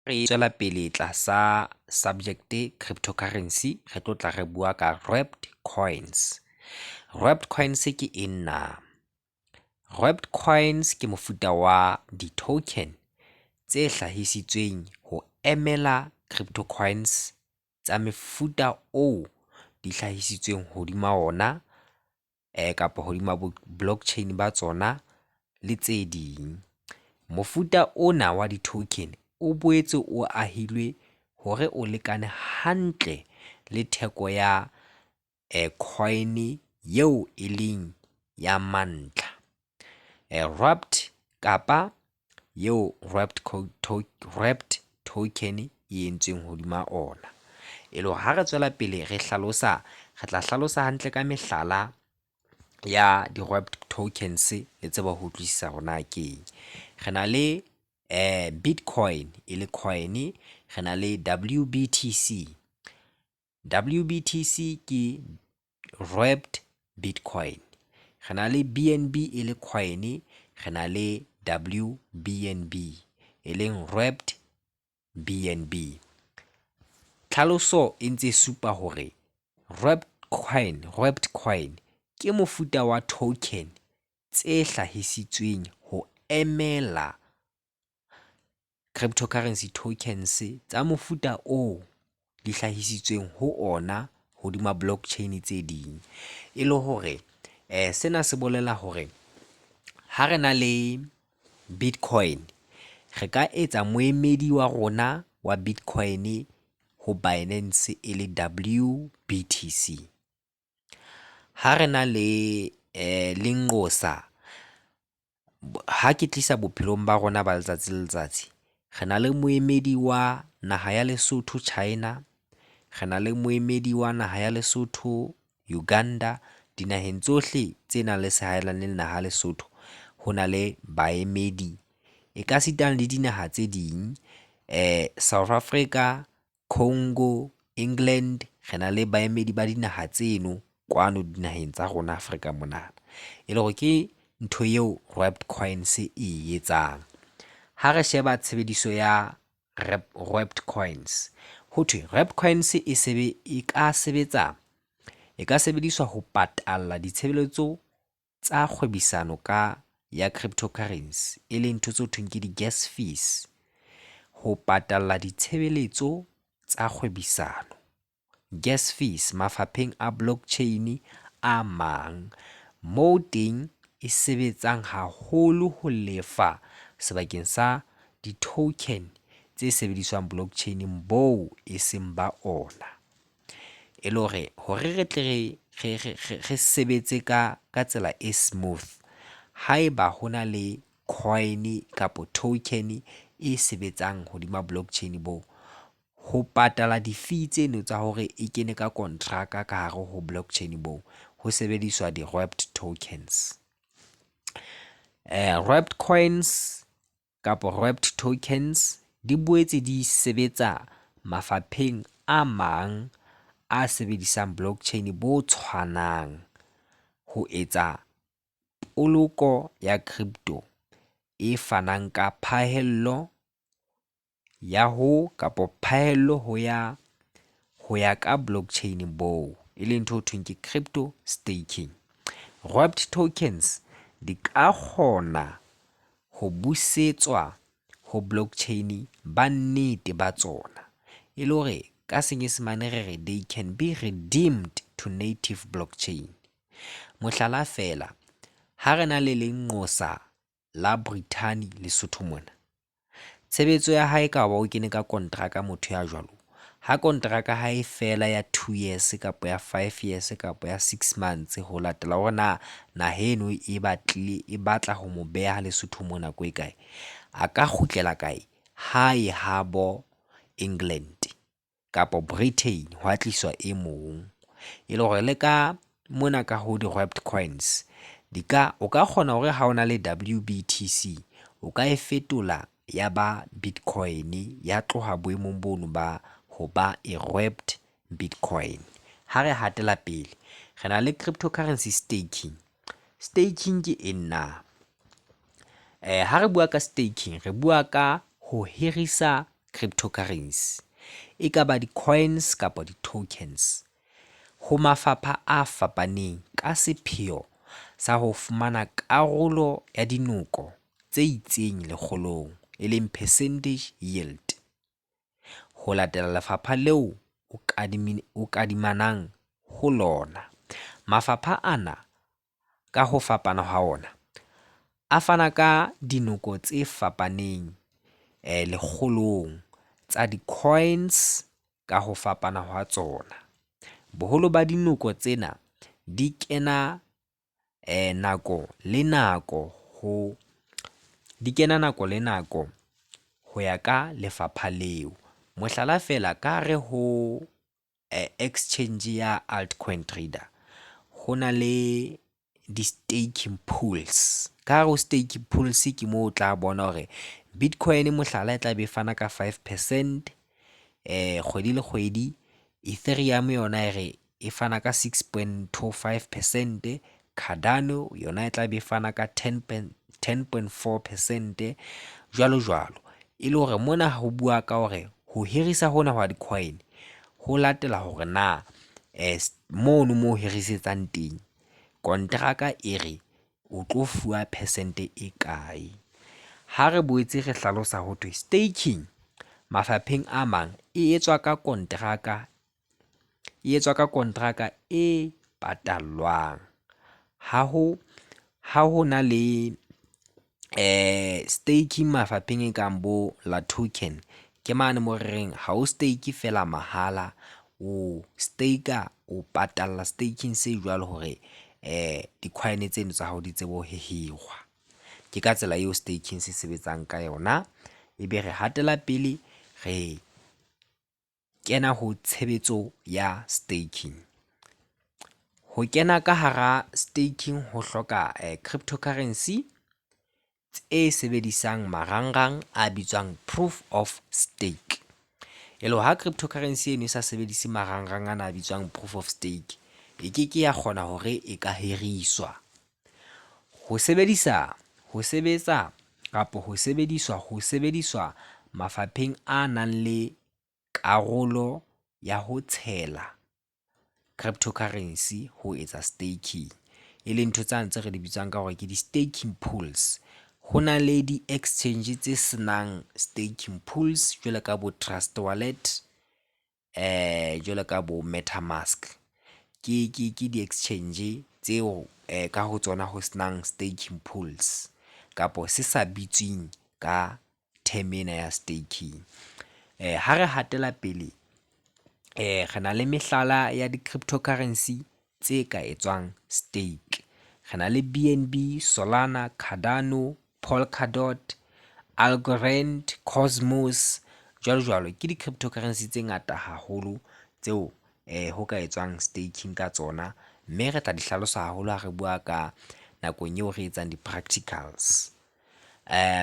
Re tswela pele tlasa subject cryptocurrency, re tlo tla re bua ka wrapped coins. Wrapped coins ke ena. Wrapped coins ke mofuta wa di-token tse hlahisitsweng ho emela crypto coins tsa mefuta oo di hlahisitsweng hodima ona kapa hodima blockchain ba tsona le tse ding. Mofuta ona wa di-token o boetse o ahilwe hore o lekane hantle le theko ya coin eo e leng ya mantlha. Wrapped kapa eo wrapped token e entsweng hodima ona. E le ha re tswela pele re tla hlalosa hantle ka mehlala ya di-wrapped tokens le tseba ho utlwisisa hona keng. Re na le Bitcoin e le coin, re na le WBTC. WBTC ke wrapped Bitcoin. Re na le BNB e le coin, re na le WBNB e leng wrapped BNB. Tlhaloso e ntse supa hore wrapped coin ke mofuta wa token tse hlahisitsweng ho emela cryptocurrency tokens tsa mofuta oo di hlahisitsweng ho ona hodima blockchain tse ding. E le hore sena se bolela hore ha re na le Bitcoin, re ka etsa moemedi wa rona wa Bitcoin ho Binance e le WBTC. Ha re na le lenqosa, ha ke tlisa bophelong ba rona ba letsatsi le letsatsi, re na le moemedi wa naha ya Lesotho China, re na le moemedi wa naha ya Lesotho Uganda. Dinaheng tsohle tse nang le sehaelane le naha Lesotho ho na le baemedi, e ka sitang le dinaha tse ding South Africa, Congo, England, re na le baemedi ba dinaha tseno kwano dinaheng tsa rona Afrika mona. E le hore ke ntho eo wrapped coins e etsang. Ha re sheba tshebediso ya wrapped coins, ho thwe wrapped coins e ka sebediswa ho patalla ditshebeletso tsa kgwebisano ya cryptocurrency, e leng ntho tseo thweng ke di-gas fees. Ho patalla ditshebeletso tsa kgwebisano, gas fees, mafapheng a blockchain a mang, moo teng e sebetsang haholo ho lefa sebakeng sa di-token tse sebediswang blockchain-eng boo e seng ba ona. E le hore re tle re sebetse ka tsela e smooth, haeba hona le coin kapo token e sebetsang hodima blockchain boo, ho patala di-fee tseno tsa hore e kene ka kontraka ka hare ho blockchain boo, ho sebediswa di-wrapped tokens. Wrapped coins kapo wrapped tokens di boetse di sebetsa mafapheng a mang a sebedisang blockchain bo tshwanang ho etsa poloko ya crypto e fanang ka phahello ho ya ka blockchain boo, e leng ntho thweng ke crypto staking. Wrapped tokens di ka kgona ho busetswa ho blockchain ba nnete ba tsona, e le hore ka senyesemane re re they can be redeemed to native blockchain. Mohlala fela, ha re na le lenqosa la Britain Lesotho mona, tshebetso ya hae ka ba o kene ka kontraka motho ya jwalo, ha kontraka ha e fela ya 2 years kapa ya 5 years kapa ya 6 months ho latela hore naheno e batla ho mo beha Lesotho mona ko e kae, a ka kgutlela kae? Hae habo England kapa Britain, ho atliswa e mong. E le hore le ka mona ka ho di-wrapped coins o ka kgona hore ha o na le WBTC o ka e fetola ya ba Bitcoin, ya tloha boemong bono ba ho ba e wrapped Bitcoin. Ha re hatela pele, re na le cryptocurrency staking. Staking ke ena. Ha re bua ka staking, re bua ka ho hirisa cryptocurrency, e ka ba di-coins kapa di-tokens, ho mafapha a fapaneng ka sepheo sa ho fumana karolo ya dinoko tse itseng lekgolong, e leng percentage yield, ho latela lefapha leo o kadimanang ho lona. Mafapha ana, ka ho fapana ha ona, a fana ka dinoko tse fapaneng lekgolong tsa di-coins ka ho fapana hwa tsona. Boholo ba dinoko tsena di kena nako le nako ho ya ka lefapha leo. Mohlala fela, ka re ho exchange ya altcoin trader ho na le di-staking pools. Ka hare ho staking pools ke moo o tla bona hore Bitcoin mohlala e tla be fana ka 5%, kgwedi le kgwedi. Ethereum yona e re e fana ka 6.25%, Cardano yona e tla be fana ka 10.4%, jwalo jwalo. E le hore mona ho bua ka hore ho hirisa hona hwa di-coin ho latela hore na mono moo hirisetsang teng kontraka e re o tlo fuwa percent e kae. Ha re boetse re hlalosa ho thwe staking mafapheng a mang e etswa ka kontraka e patallwang. Ha ho na le staking mafapheng e kang bo la token, ke mane mo re reng ha o stake fela mahala, o staker, o patalla staking se jwalo hore di-coin tseno tsa hao di tsebe ho hehirwa. Ke ka tsela eo staking se sebetsang ka yona. Ebe re hatela pele re kena ho tshebetso ya staking. Ho kena ka hara staking ho hloka cryptocurrency tse sebedisang marangrang a bitswang proof of stake. E le ha cryptocurrency eno e sa sebedise marangrang ana a bitswang proof of stake, e keke ya kgona hore e ka hiriswa. Ho sebediswa mafapheng a nang le karolo ya ho tshela cryptocurrency ho etsa staking, e leng ntho tsa ntse re di bitsang ka hore ke di-staking pools. Ho na le di-exchange tse senang staking pools jwalo ka bo Trust Wallet, jwalo ka bo MetaMask. Ke di-exchange tseo ka ho tsona ho senang staking pools, kapo se sa bitsweng ka term ena ya staking. Ha re hatela pele, re na le mehlala ya di-cryptocurrency tse ka etswang stake. Re na le BNB, Solana, Cardano, Polkadot, Algorand, Cosmos, jwalo jwalo. Ke di-cryptocurrency tse ngata haholo tseo ho ka etswang staking ka tsona, mme re tla di hlalosa haholo ha re bua ka nakong eo re etsang di-practicals.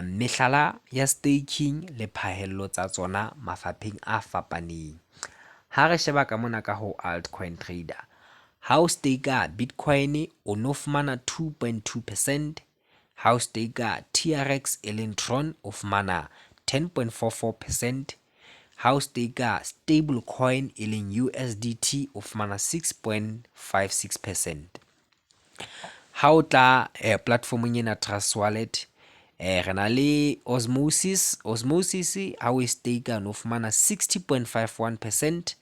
Mehlala ya staking le phahello tsa tsona mafapheng a fapaneng. Ha re sheba ka mona ka ho altcoin trader, ha o staker Bitcoin o no fumana 2.2%, ha o staker TRX Electron o fumana 10.44%, ha o staker stable coin e leng USDT o fumana 6.56%. Ha o tla platformong ena Trust Wallet, re na le Osmosis ha o staker no fumana 60.51%,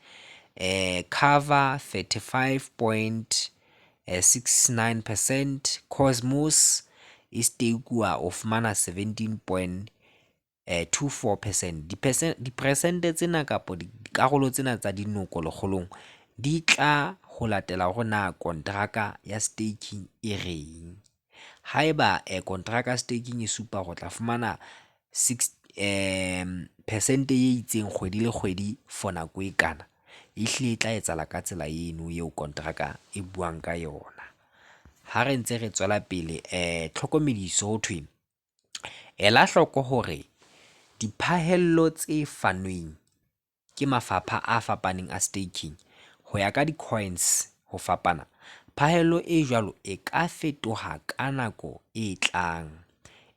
Cover 35.69%, Cosmos e stakeuwa o fumana 17.24%. Diperesente tsena kapa dikarolo tsena tsa dinoko lekgolong di tla ho latela hore na kontraka ya staking e reng. Haeba kontraka ya staking e supa hore o tla fumana percent e itseng kgwedi le kgwedi for nako e kana, ehlile e tla etsahala ka tsela eno eo kontraka e buang ka yona. Ha re ntse re tswela pele, tlhokomediso ho thwe ela hloko hore diphahello tse fanweng ke mafapha a fapaneng a staking ho ya ka di-coins ho fapana, phahello e jwalo e ka fetoha ka nako e tlang,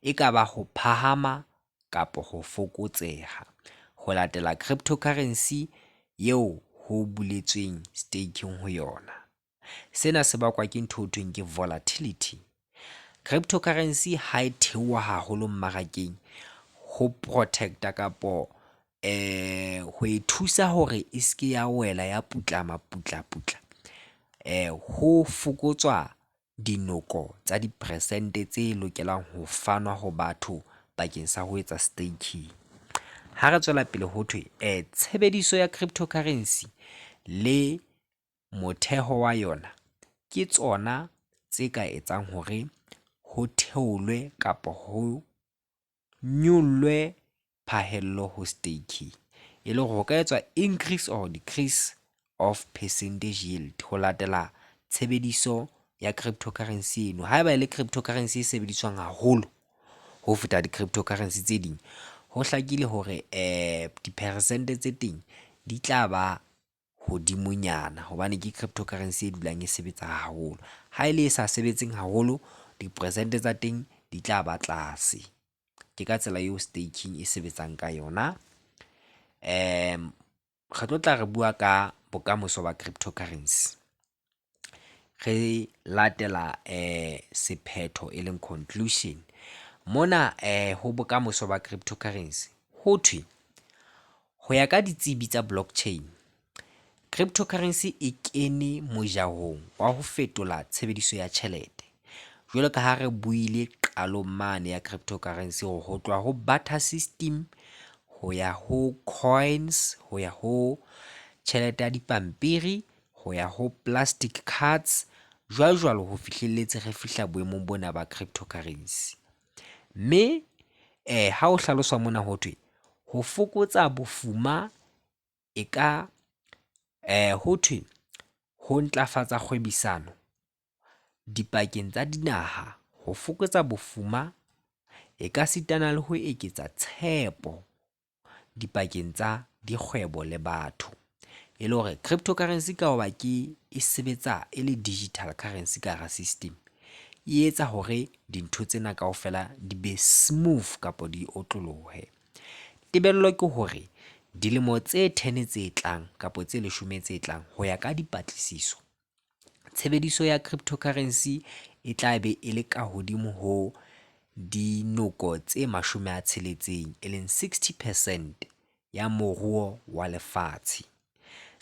e ka ba ho phahama kapo ho fokotseha ho latela cryptocurrency eo ho buletsweng staking ho yona. Sena se bakwa ke ntho thweng ke volatility. Cryptocurrency ha e theoha haholo mmarakeng, ho protecta kapo ho e thusa hore e ske ya wela ya putlama putla, ho fokotswa dinoko tsa diperesente tse lokelang ho fanwa ho batho bakeng sa ho etsa staking. Ha re tswela pele ho thwe tshebediso ya cryptocurrency le motheho wa yona ke tsona tse ka etsang hore ho theolwe kapo ho nyollwe phahello ho staking, e le hore ho ka etswa increase or decrease of percentage yield ho latela tshebediso ya cryptocurrency eno. Haeba e le cryptocurrency e sebediswang haholo ho feta di-cryptocurrency tse ding, ho hlakile hore diperesente tse teng di tla ba hodimonyana hobane ke cryptocurrency e dulang e sebetsa haholo. Ha e le e sa sebetseng haholo, diperesente tsa teng di tla ba tlase. Ke ka tsela eo staking e sebetsang ka yona. Re tlo tla re bua ka bokamoso ba cryptocurrency, re latela sephetho e leng conclusion. Mona ho bokamoso ba cryptocurrency ho thwe, ho ya ka ditsebi tsa blockchain, cryptocurrency e kene mojahong wa ho fetola tshebediso ya tjhelete. Jwalo ka ha re buile qalong mane ya cryptocurrency hore ho tloha ho barter system, ho ya ho coins, ho ya ho tjhelete ya dipampiri, ho ya ho plastic cards, jwalo ho fihlelletse re fihla boemong bona ba cryptocurrency. Mme ha o hlaloswa mona ho thwe ho fokotsa bofuma, e ka ho thwe ho ntlafatsa kgwebisano dipakeng tsa dinaha, ho fokotsa bofuma, e ka sitana le ho eketsa tshepo dipakeng tsa dikgwebo le batho. E le hore cryptocurrency ka hoba e sebetsa e le digital currency ka hara system, e etsa hore dintho tsena kaofela di be smooth kapo di otlolohe. Tebello ke hore dilemo tse 10 tse tlang kapo tse 10 tse tlang, ho ya ka dipatlisiso, tshebediso ya cryptocurrency e tla be e le ka hodimo ho dinoko tse 60, e leng 60% ya moruo wa lefatshe.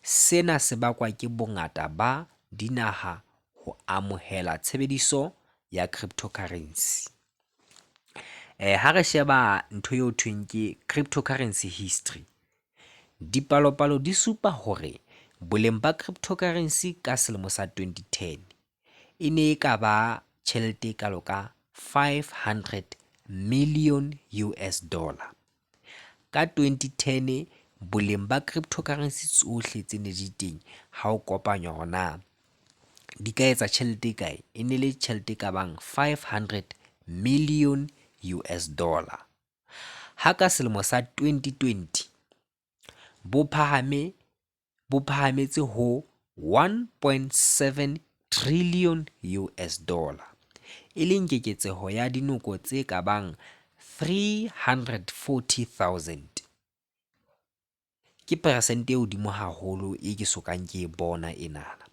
Sena se bakwa ke bongata ba dinaha ho amohela tshebediso ya cryptocurrency. Ha re sheba ntho eo thweng ke cryptocurrency history, dipalopalo di supa hore boleng ba cryptocurrency ka selemo sa 2010 e ne e ka ba tjhelete e kalo ka $500 million. Ka 2010 boleng ba cryptocurrency tsohle tse ne di teng ha o kopanywa hore na di ka etsa tjhelete e kae, e ne le tjhelete ka bang $500 million. Ha ka selemo sa 2020 bo phahametse ho $1.7 trillion, e leng keketseho ya dinoko tse ka bang 340,000. Ke peresente e hodimo haholo e ke sokang ke e bona enana,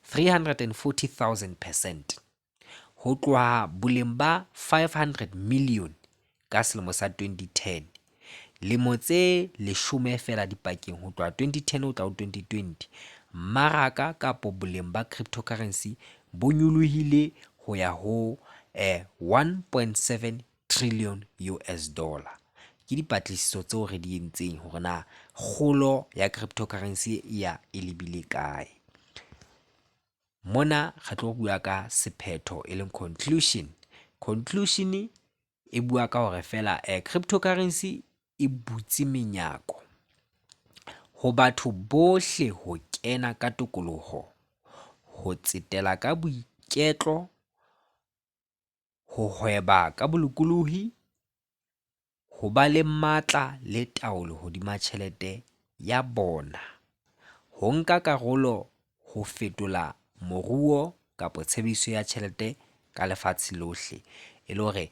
340,000%. Ho tloha boleng ba 500 million ka selemo sa 2010, lemo tse 10 fela dipakeng ho tloha 2010 ho tloha 2020, mmaraka kapo boleng ba cryptocurrency bo nyolohile ho ya ho $1.7 trillion. Ke dipatlisiso tseo re di entseng hore na kgolo ya cryptocurrency e lebile kae. Mona re tlo bua ka sephetho e leng conclusion. Conclusion e bua ka hore fela cryptocurrency e butse menyako ho batho bohle ho kena ka tokoloho, ho tsetela ka boiketlo, ho hweba ka bolokolohi, ho ba le matla le taolo hodima tjhelete ya bona, ho nka karolo ho fetola moruo kapo tshebediso ya tjhelete ka lefatshe lohle, e le hore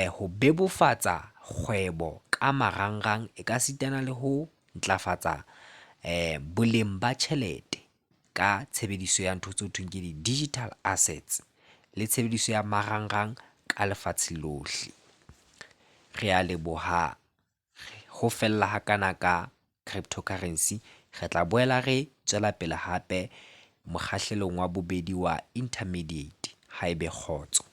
ho bebofatsa kgwebo ka marangrang e ka sitana le ho ntlafatsa boleng ba tjhelete ka tshebediso ya ntho tseo thweng ke di-digital assets le tshebediso ya marangrang ka lefatshe lohle. Re a leboha ho fella hakana ka cryptocurrency. Re tla boela re tswela pele hape mokgahlelong wa bobedi wa intermediate haebe kgotso.